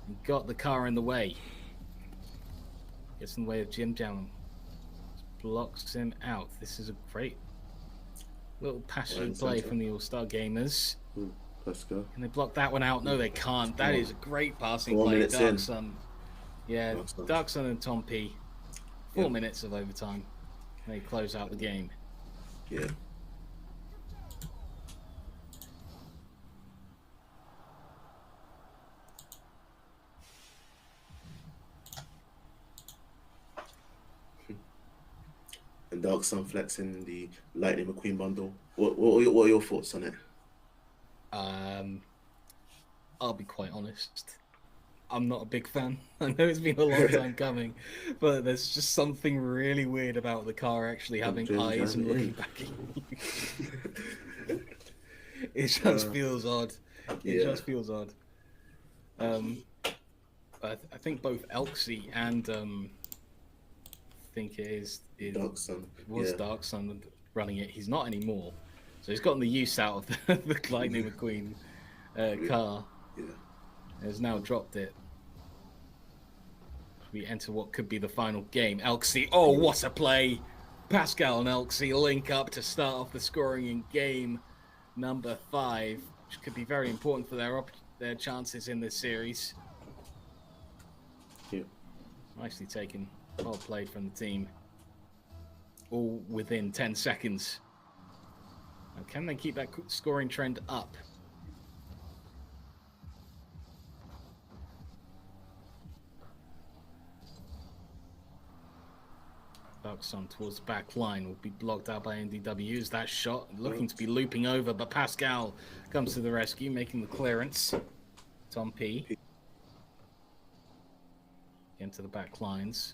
and got the car in the way. Gets in the way of Jim Jam. Blocks him out. This is a great little passionate play from the All-Star Gamers.
Let's go.
Can they block that one out? No, they can't. That is a great passing
4
play.
minutes
Dark
in.
Sun. Yeah, Dark Sun and Tom P. 4 minutes of overtime. Can they close out the game?
Yeah. And Dark Sun flexing the Lightning McQueen bundle. What are your thoughts on it?
I'll be quite honest. I'm not a big fan. I know it's been a long time coming, but there's just something really weird about the car actually having eyes and looking back at you. It just feels odd. It just feels odd. I think both Elksy and I think it is
Dark Sun.
Dark Sun running it. He's not anymore, so he's gotten the use out of the Lightning McQueen car.
Yeah.
Has now dropped it. We enter what could be the final game. Elksy, oh, what a play! Pascal and Elksy link up to start off the scoring in game number 5, which could be very important for their chances in this series.
Yeah.
Nicely taken. Well played from the team. All within 10 seconds. Now, can they keep that scoring trend up? Sun towards the back line will be blocked out by NDWs. That shot looking to be looping over, but Pascal comes to the rescue, making the clearance. Tom P. Into the back lines.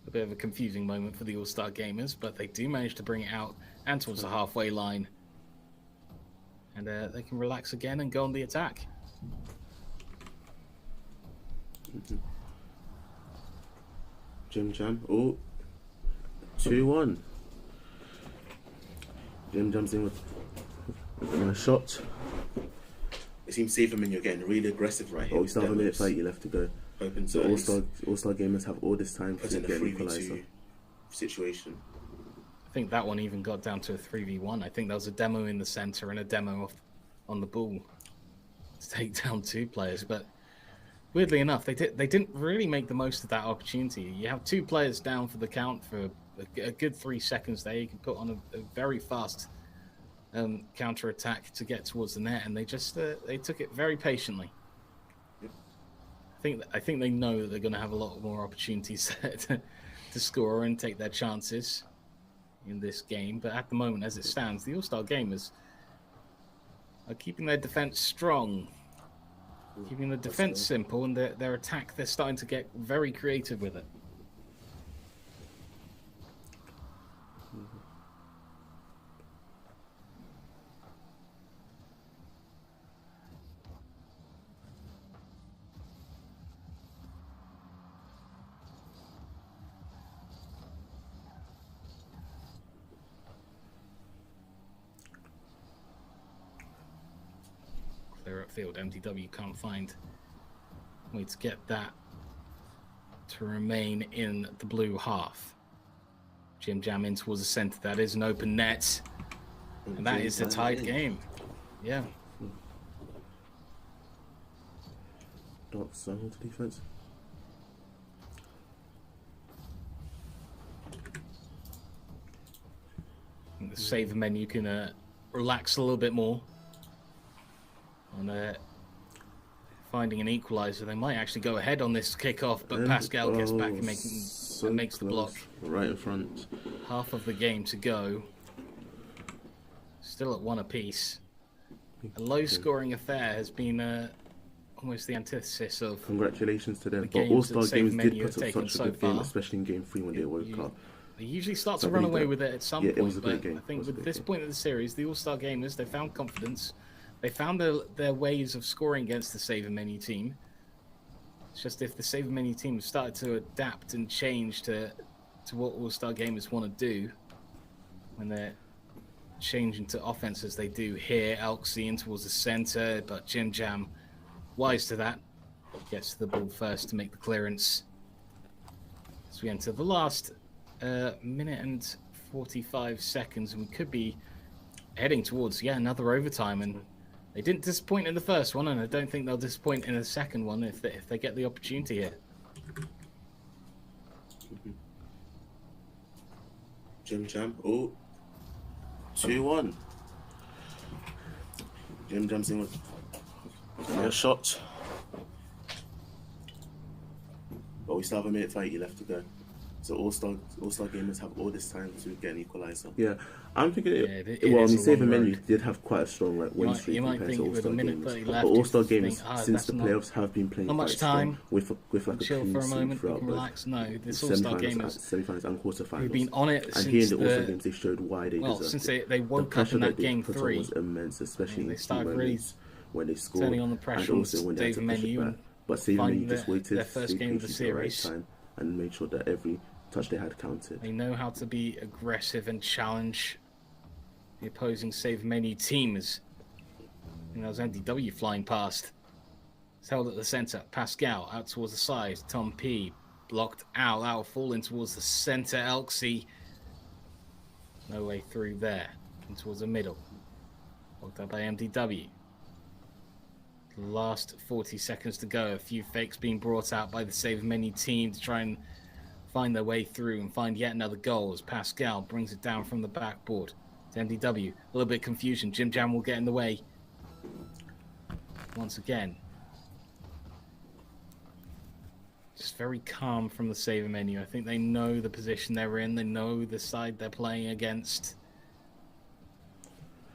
A bit of a confusing moment for the All-Star Gamers, but they do manage to bring it out and towards the halfway line. And they can relax again and go on the attack.
Jim Jam. Oh. 2-1. Jim Jam's in with a shot.
It seems safer when you're getting really aggressive right here.
Oh, we still have a minute 30 left to go.
Open
So All-Star Gamers have all this time
put
to
in a
get an
3v2
equaliser.
situation.
I think that one even got down to a 3v1. I think there was a demo in the center and a demo on the ball to take down 2 players. But weirdly enough, they didn't really make the most of that opportunity. You have 2 players down for the count for a good 3 seconds there. You can put on a very fast counter attack to get towards the net, and they just they took it very patiently.
Yep.
I think they know that they're going to have a lot more opportunities to score and take their chances in this game. But at the moment, as it stands, the All-Star Gamers are keeping their defense strong, keeping the defense simple, and their attack, they're starting to get very creative with it. Clear upfield. MTW can't find a way to get that to remain in the blue half. Jim Jam in towards the center. That is an open net. And that is the tied game. Yeah.
Dark Sun hold the defense.
The save menu can relax a little bit more on finding an equalizer. They might actually go ahead on this kickoff, but
And,
Pascal gets back and
so
makes the block.
close, right in front.
Half of the game to go. Still at 1 apiece. A low-scoring affair has been almost the antithesis of
Congratulations to them.
the
But
games
All-Star
that Save
Games
Menu
did
have
put up
taken
such a
so
good game,
far.
especially in Game 3 when they woke up.
They usually start to
So I
run
believe
away
that-
with it at some
yeah, it
point,
was a great
but
game.
I
It
think
was a
with
great
this
game.
point of the series, the All-Star Gamers, they found confidence. They found their ways of scoring against the Saver Menu team. It's just if the Saver Menu team started to adapt and change to what All-Star Gamers want to do, when they're changing to offense as they do here, Elksy in towards the center, but Jim Jam, wise to that, gets to the ball first to make the clearance. As we enter the last minute and 45 seconds, and we could be heading towards another overtime. And they didn't disappoint in the first one, and I don't think they'll disappoint in the second one if they get the opportunity here.
Jim Jam. Oh. 2-1. Jim Jam's in with a shot. But we still have a minute 30 left to go. So all-star gamers have all this time to get an equalizer.
Yeah, I'm thinking.
It
Well, I
is
mean,
a
Save
long
Menu
road.
did have quite a strong win
You
streak
might
compared to
think with a
All-Star
minute
Gamers.
30
But
left,
All-Star
you
Gamers,
think,
since
that's
the
not
playoffs, have been playing
not
quite
much
strong
time.
with like a
Chill
clean
for a
sweep
moment. We
throughout
can
both
relax. No,
the
this All-Star gamers
semi-finals and quarterfinals.
who've been on it
And here in
since
the All-Star Games, they showed why they deserved
since
it.
they
The
woke up
pressure
in
that
that
they
game
put on
3.
was immense, especially in
They
key
started really
moments when they scored,
turning on the
and
pressure on
also when they had to
Save
push it
Menu
back.
and
But Save Menu
finding
just waited,
their first
stayed
game of the
patient at the right
series.
time, and made sure that every touch they had counted.
They know how to be aggressive and challenge the opposing Save Menu teams. And that was MDW flying past. It's held at the center. Pascal out towards the side. Tom P blocked out falling towards the center. Elksy. No way through there. And towards the middle. Blocked out by MDW. Last 40 seconds to go. A few fakes being brought out by the Save Menu team to try and find their way through and find yet another goal as Pascal brings it down from the backboard to MDW. A little bit of confusion. Jim Jam will get in the way. Once again. Just very calm from the Save Menu. I think they know the position they're in. They know the side they're playing against.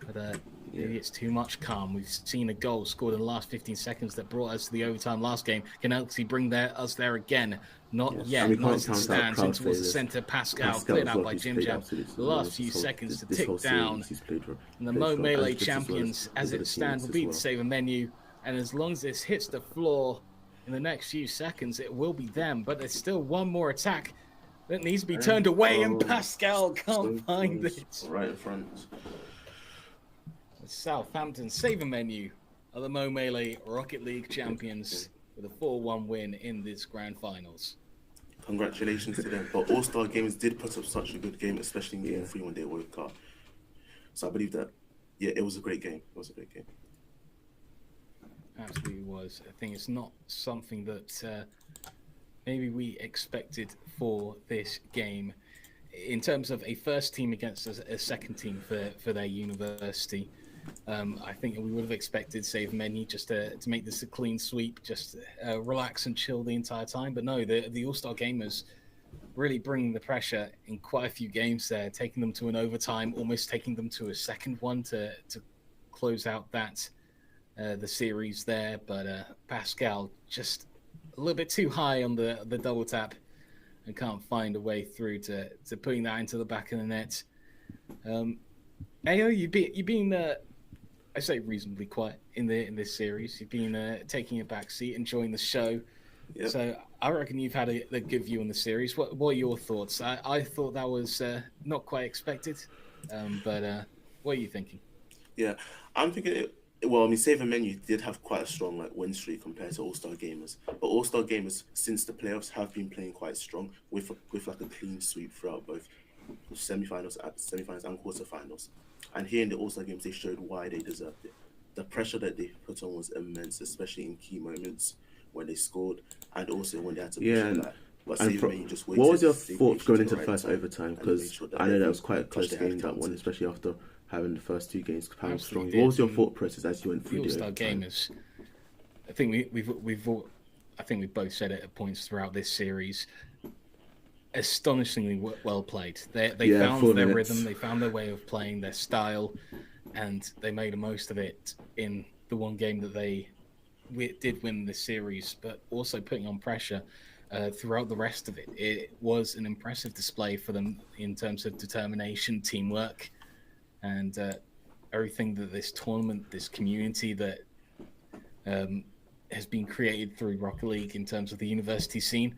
But maybe it's too much calm. We've seen a goal scored in the last 15 seconds that brought us to the overtime last game. Can Elksy bring us there again? Not yet.
And we can't
Nice
count out
stands
crowd
in towards the
failures.
centre. Pascal cleared out by Jim Jam. The last few seconds to tick down. And the Mo Melee champions, as it stands, will beat the Save Menu. And as long as this hits the floor in the next few seconds, it will be them. But there's still one more attack that needs to be turned away, and Pascal can't find it.
Right in front.
Southampton Save Menu are the Mo Melee Rocket League champions with a 4-1 win in this grand finals.
Congratulations to them. But All-Star Games did put up such a good game, especially in Game 3 when they woke up. So I believe that, it was a great game. It was a great game.
Absolutely was. I think it's not something that maybe we expected for this game. In terms of a first team against a second team for their university, I think we would have expected Save Menu just to make this a clean sweep, just relax and chill the entire time. But no, the All-Star Gamers really bringing the pressure in quite a few games there, taking them to an overtime, almost taking them to a second one to close out that the series there. But Pascal just a little bit too high on the double tap and can't find a way through to putting that into the back of the net. Ao, you've been I say reasonably quiet in this series. You've been taking a back seat, enjoying the show.
Yep.
So I reckon you've had a good view on the series. What are your thoughts? I thought that was not quite expected, but what are you thinking?
Yeah, I'm thinking. Well, I mean, Save Menu did have quite a strong win streak compared to All-Star Gamers. But All-Star Gamers, since the playoffs, have been playing quite strong with like a clean sweep throughout both semi-finals and quarterfinals. And here in the All-Star Games, they showed why they deserved it. The pressure that they put on was immense, especially in key moments when they scored and also when they had to push it back. But Save Menu just waited.
What was your thoughts going into the first overtime? Because I know that was quite a close game, that one, especially after having the first two games power strong. What was your thought process as you went through the
All-Star Gamers? I think we've both said it at points throughout this series. Astonishingly well played. They found their rhythm, they found their way of playing, their style, and they made the most of it in the one game that they did win this series, but also putting on pressure throughout the rest of it. It was an impressive display for them in terms of determination, teamwork, and everything that this tournament, this community that has been created through Rocket League in terms of the university scene.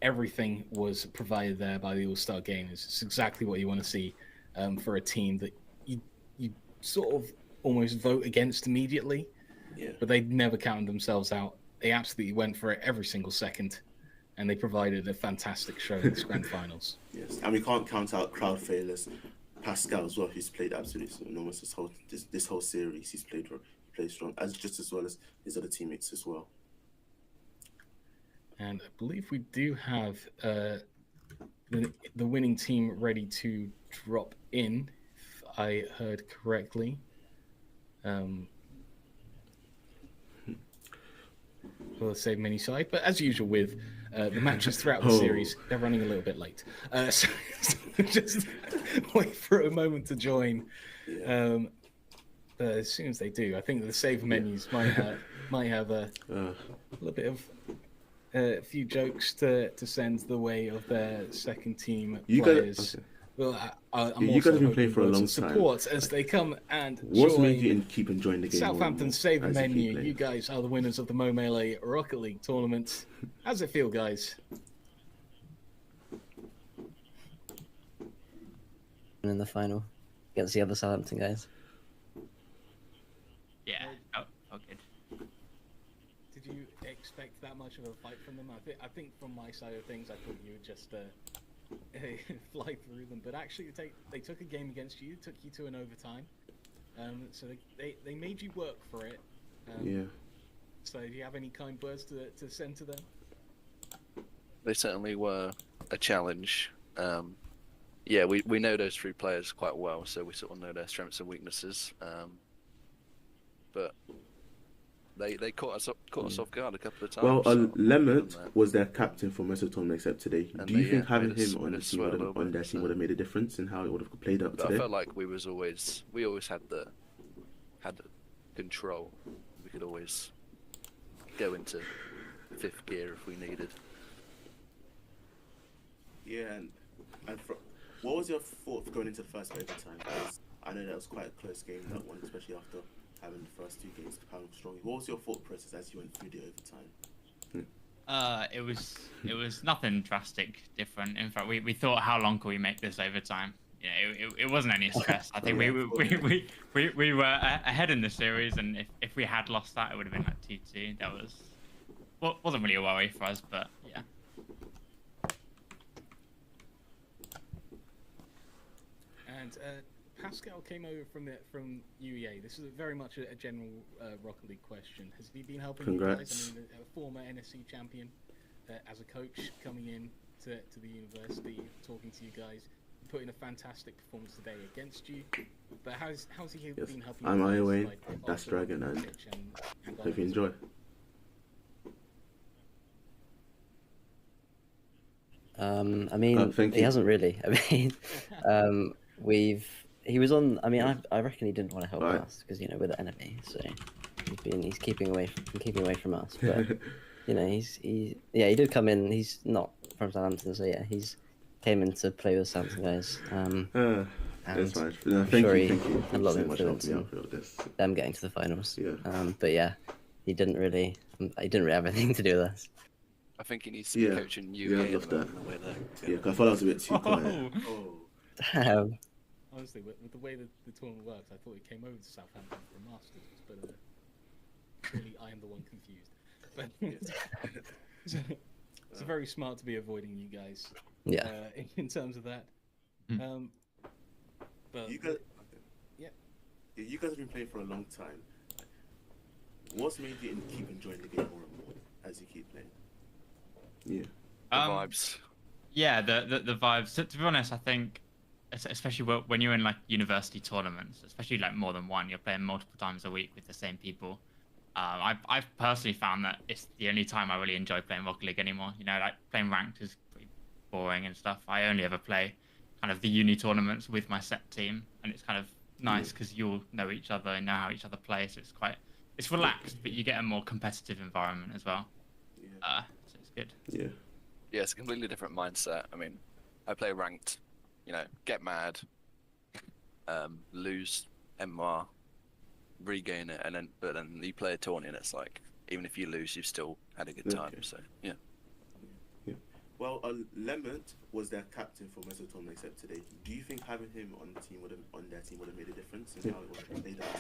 Everything was provided there by the All-Star Gamers. It's exactly what you want to see for a team that you sort of almost vote against immediately, but they never counted themselves out. They absolutely went for it every single second, and they provided a fantastic show in this grand finals.
Yes, and we can't count out crowd failures. Pascal as well, who's played absolutely enormous this whole series. He's played strong, as well as his other teammates as well.
And I believe we do have the winning team ready to drop in, if I heard correctly. For the Save Menu side. But as usual with The matches throughout the series, they're running a little bit late. So just wait for a moment to join. But as soon as they do, I think the save menus might have a little bit of a few jokes to send the way of their second team players. Well,
you guys have been playing for a long time.
Support as they come and
What's
join
made you keep enjoying the game?
Southampton Save Menu. You guys are the winners of the Mo Melee Rocket League tournament. How's it feel, guys?
In the final against the other Southampton guys.
Yeah. Oh, good.
Did you expect that much of a fight from them? I think from my side of things, I thought you would just fly through them, but actually they took a game against you, took you to an overtime, so they made you work for it. So do you have any kind words to send to them?
They certainly were a challenge. Yeah, we know those three players quite well, so we sort of know their strengths and weaknesses. But they caught us off guard a couple of times.
Well, Lemmet was their captain for most of the tournament except today. Do you think having him on their team would have made a difference in how it would have played out today?
I felt like we always had the control. We could always go into fifth gear if we needed.
Yeah, and what was your thought going into the first overtime? Because I know that was quite a close game, that one, especially after having the first two games pound strongly. What was your thought process as you went through the overtime?
It was nothing drastic different. In fact, we thought, how long can we make this overtime? You know, it wasn't any stress. I think we were ahead in the series, and if we had lost that, it would have been like 2-2. That wasn't really a worry for us, but yeah.
And Pascal came over from UEA. This is very much a general Rocket League question. Has he been helping you guys? I mean, a former NSC champion, as a coach coming in to the university, talking to you guys, put in a fantastic performance today against you. But how's he been helping you?
I'm
guys,
Ioway, that's Dragon, and hope you enjoy.
I mean, he hasn't really. I mean, he was on. I mean, I reckon he didn't want to help us because we're the enemy. So he's keeping away from us. But he did come in. He's not from Southampton, so yeah, he's came in to play with Southampton guys.
That's fine.
I'm sure he had a lot of influence in them getting to the finals.
Yeah.
But yeah, he didn't really have anything to do with us.
I think he needs to be coaching you.
Yeah, I love that. Yeah, I thought I was a bit too quiet.
Honestly, with the way that the tournament works, I thought he came over to Southampton for a Masters, but clearly I am the one confused. But it's very smart to be avoiding you guys.
Yeah.
In terms of that. But
you guys have been playing for a long time. What's made you keep enjoying the game more and more as you keep playing?
Yeah.
The vibes.
Yeah, the vibes. To be honest, I think, especially when you're in like university tournaments, especially like more than one, you're playing multiple times a week with the same people. I've personally found that it's the only time I really enjoy playing Rocket League anymore. Like playing ranked is pretty boring and stuff. I only ever play kind of the uni tournaments with my set team, and it's kind of nice because you'll know each other and know how each other play, so it's relaxed, but you get a more competitive environment as well. So it's good.
Yeah, it's a completely different mindset. I mean, I play ranked, get mad, lose MR, regain it, but then you play a tourney and it's like, even if you lose, you've still had a good time. So yeah.
Well, Lemmet was their captain for most of the tournament except today. Do you think having him on their team would have made a difference in how it would have played out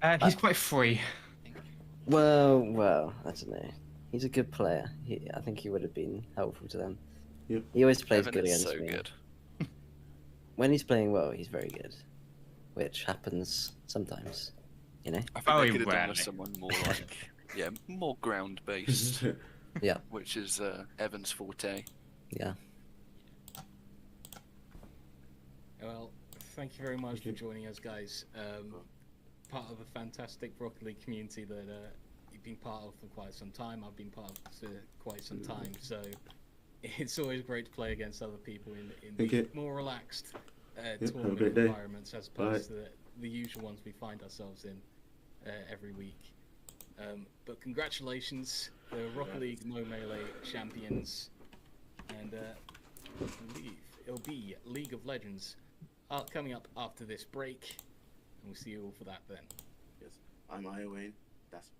today?
He's quite free.
Well, I don't know. He's a good player. I think he would have been helpful to them.
Yep.
He always plays
Evan
good
is
against
so
me.
good.
When he's playing well, he's very good, which happens sometimes.
I think they could have done with someone more more ground based.
Yeah.
Which is Evan's forte.
Yeah.
Well, thank you very much for joining us, guys. Part of a fantastic Rocket League community that been part of for quite some time. I've been part of for quite some time, so it's always great to play against other people in the more relaxed tournament environments as opposed to the usual ones we find ourselves in every week. But congratulations, the Rocket League No Melee champions, and I believe it'll be League of Legends coming up after this break, and we'll see you all for that then.
Yes, I'm Iowayne. That's